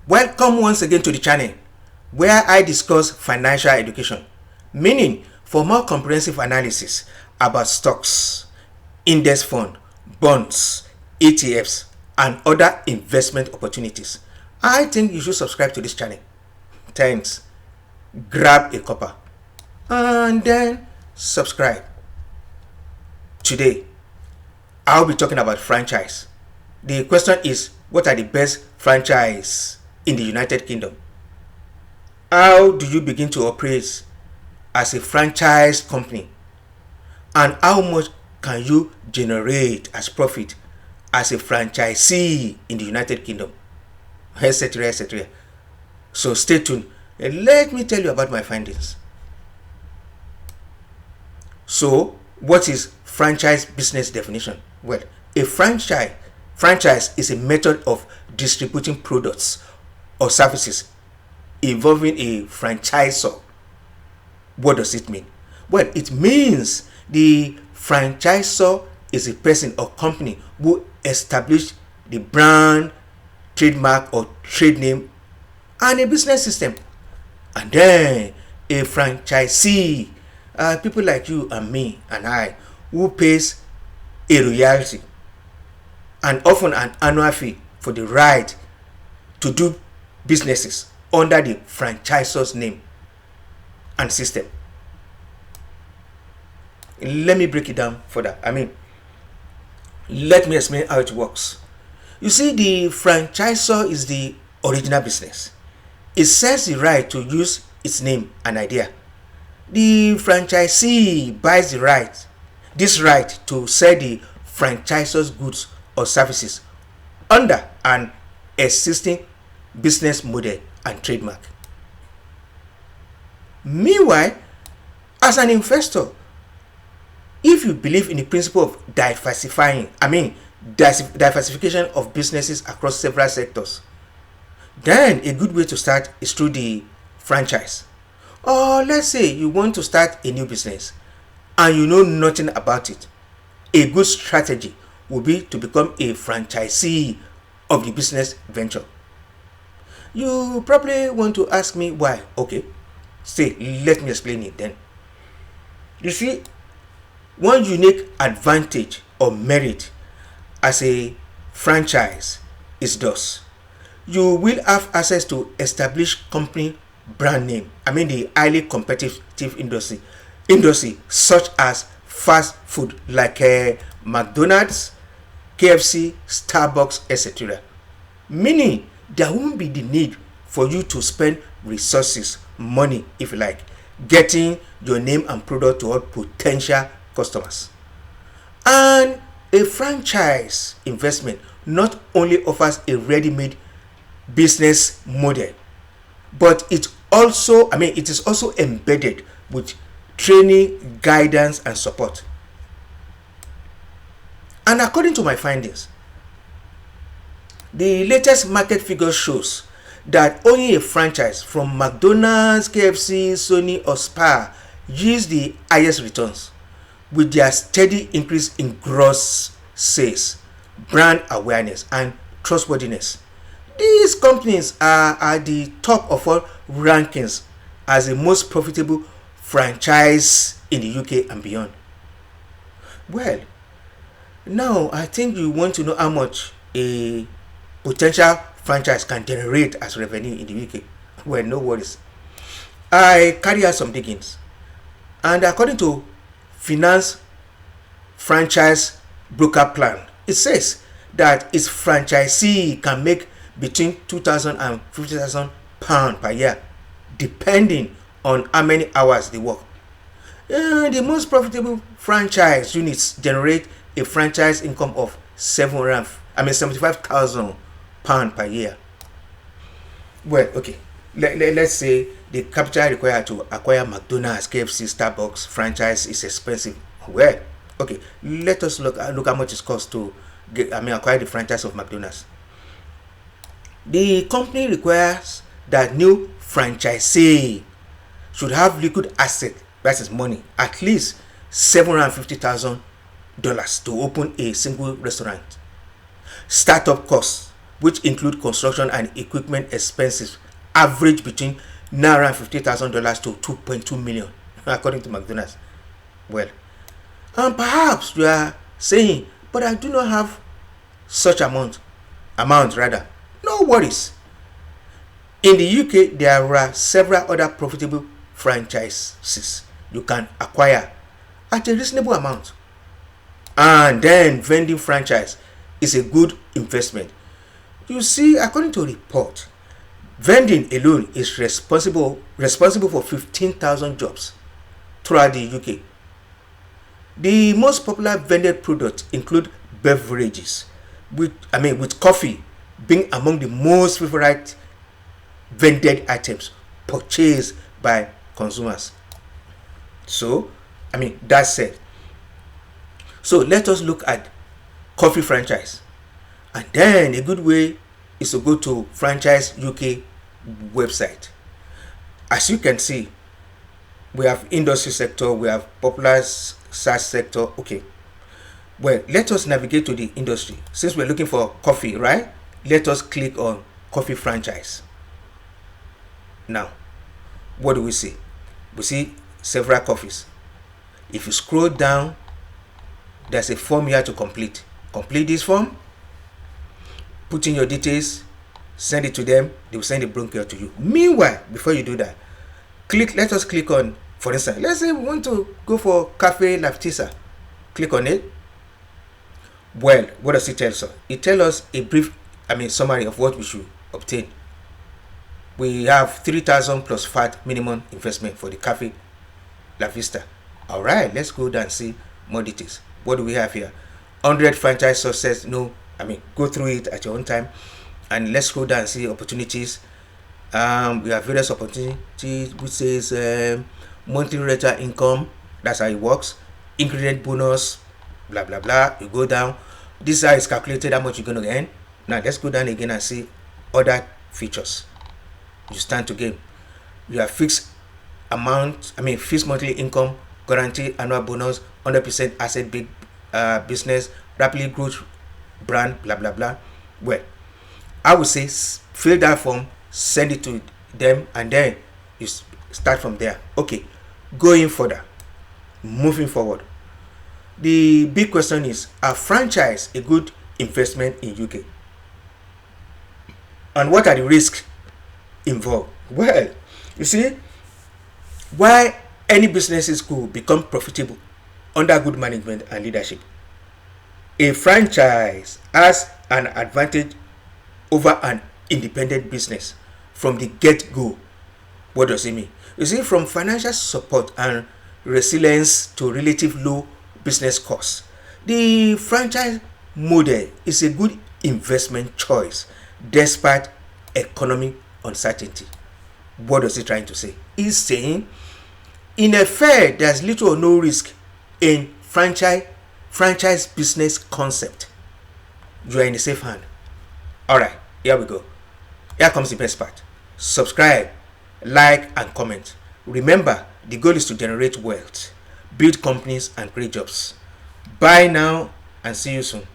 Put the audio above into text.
Welcome once again to the channel where I discuss financial education, meaning for more comprehensive analysis about stocks, index fund, bonds, ETFs, and other investment opportunities. I think you should subscribe to this channel. Thanks. Grab a cuppa and then subscribe. Today, I'll be talking about franchise. The question is, what are the best franchise in the United Kingdom? How do you begin to operate as a franchise company? And how much can you generate as profit as a franchisee in the United Kingdom? Etc. etc. So stay tuned and let me tell you about my findings. So, what is franchise business definition? Well, a franchise is a method of distributing products or services involving a franchisor. What does it mean? Well, it means the franchisor is a person or company who established the brand, trademark or trade name and a business system. And then a franchisee, people like you and me and I, who pays a royalty and often an annual fee for the right to do businesses under the franchisor's name and system. Let me break it down further. Let me explain how it works. You see, the franchisor is the original business. It sells the right to use its name and idea. The franchisee buys this right to sell the franchisor's goods or services under an existing business model and trademark. Meanwhile, as an investor, if you believe in the principle of diversification of businesses across several sectors, then a good way to start is through the franchise. Or let's say you want to start a new business and you know nothing about it. A good strategy would be to become a franchisee of the business venture. You probably want to ask me why. Okay, let me explain it then. You see, one unique advantage or merit as a franchise is thus: you will have access to established company brand name. The highly competitive industry such as fast food like McDonald's, KFC, Starbucks, etc. Meaning there won't be the need for you to spend resources, money, if you like, getting your name and product to all potential customers. And a franchise investment not only offers a ready-made business model, but it is also embedded with training, guidance, and support. And according to my findings, the latest market figure shows that only a franchise from McDonald's, KFC, Sony, or Spar yields the highest returns, with their steady increase in gross sales, brand awareness, and trustworthiness. These companies are at the top of all rankings as the most profitable franchise in the UK and beyond. Well, now I think you want to know how much a potential franchise can generate as revenue in the UK. Well, no worries. I carry out some diggings, and according to Finance Franchise Broker Plan, it says that its franchisee can make between £2,000 and £50,000 per year, depending on how many hours they work. The most profitable franchise units generate a franchise income of £75,000 per year. Well, okay, let's say the capital required to acquire McDonald's, KFC, Starbucks franchise is expensive. Well, okay, let us look how much it costs to acquire the franchise of McDonald's. The company requires that new franchisee should have liquid asset, that is money, at least $750,000 to open a single restaurant. Startup costs which include construction and equipment expenses, average between Naira $50,000 to 2.2 million, according to McDonald's. Well, and perhaps you are saying, but I do not have such amount rather. No worries. In the UK, there are several other profitable franchises you can acquire at a reasonable amount. And then vending franchise is a good investment. You see, according to a report, vending alone is responsible for 15,000 jobs throughout the UK. The most popular vended products include beverages, with coffee being among the most favorite vended items purchased by consumers. So, that said, so let us look at coffee franchise. And then a good way is to go to Franchise UK website. As you can see, we have industry sector, we have popular SaaS sector. Okay. Well, let us navigate to the industry. Since we're looking for coffee, right? Let us click on coffee franchise. Now, what do we see? We see several coffees. If you scroll down, there's a form here to complete. Complete this form, put in your details, send it to them. They will send a brochure to you. Meanwhile, before you do that, let us click on, for instance, let's say we want to go for Cafe Laftisa. Click on it. Well, what does it tell us? It tells us a brief summary of what we should obtain. We have 3,000 plus VAT minimum investment for the Cafe La Vista. All right, let's go down and see more details. What do we have here? 100 franchise success. Go through it at your own time, and let's go down and see opportunities. We have various opportunities, which says monthly rental income. That's how it works. Ingredient bonus, blah blah blah. You go down. This is how it's calculated how much you're going to earn. Now let's go down again and see other features. You stand to gain. You have fixed amount, fixed monthly income, guaranteed annual bonus, 100% asset big business, rapidly growth brand, blah blah blah. Well, I would say fill that form, send it to them, and then you start from there. Okay, going further, moving forward. The big question is, are franchise a good investment in UK? And what are the risks involved? Well, you see, why any businesses could become profitable under good management and leadership. A franchise has an advantage over an independent business from the get-go. What does it mean? You see, from financial support and resilience to relative low business costs, the franchise model is a good investment choice despite economic uncertainty. What is he trying to say? He's saying, in effect, there's little or no risk in franchise business concept. You are in a safe hand. Alright, here we go. Here comes the best part. Subscribe, like, and comment. Remember, the goal is to generate wealth, build companies, and create jobs. Bye now, and see you soon.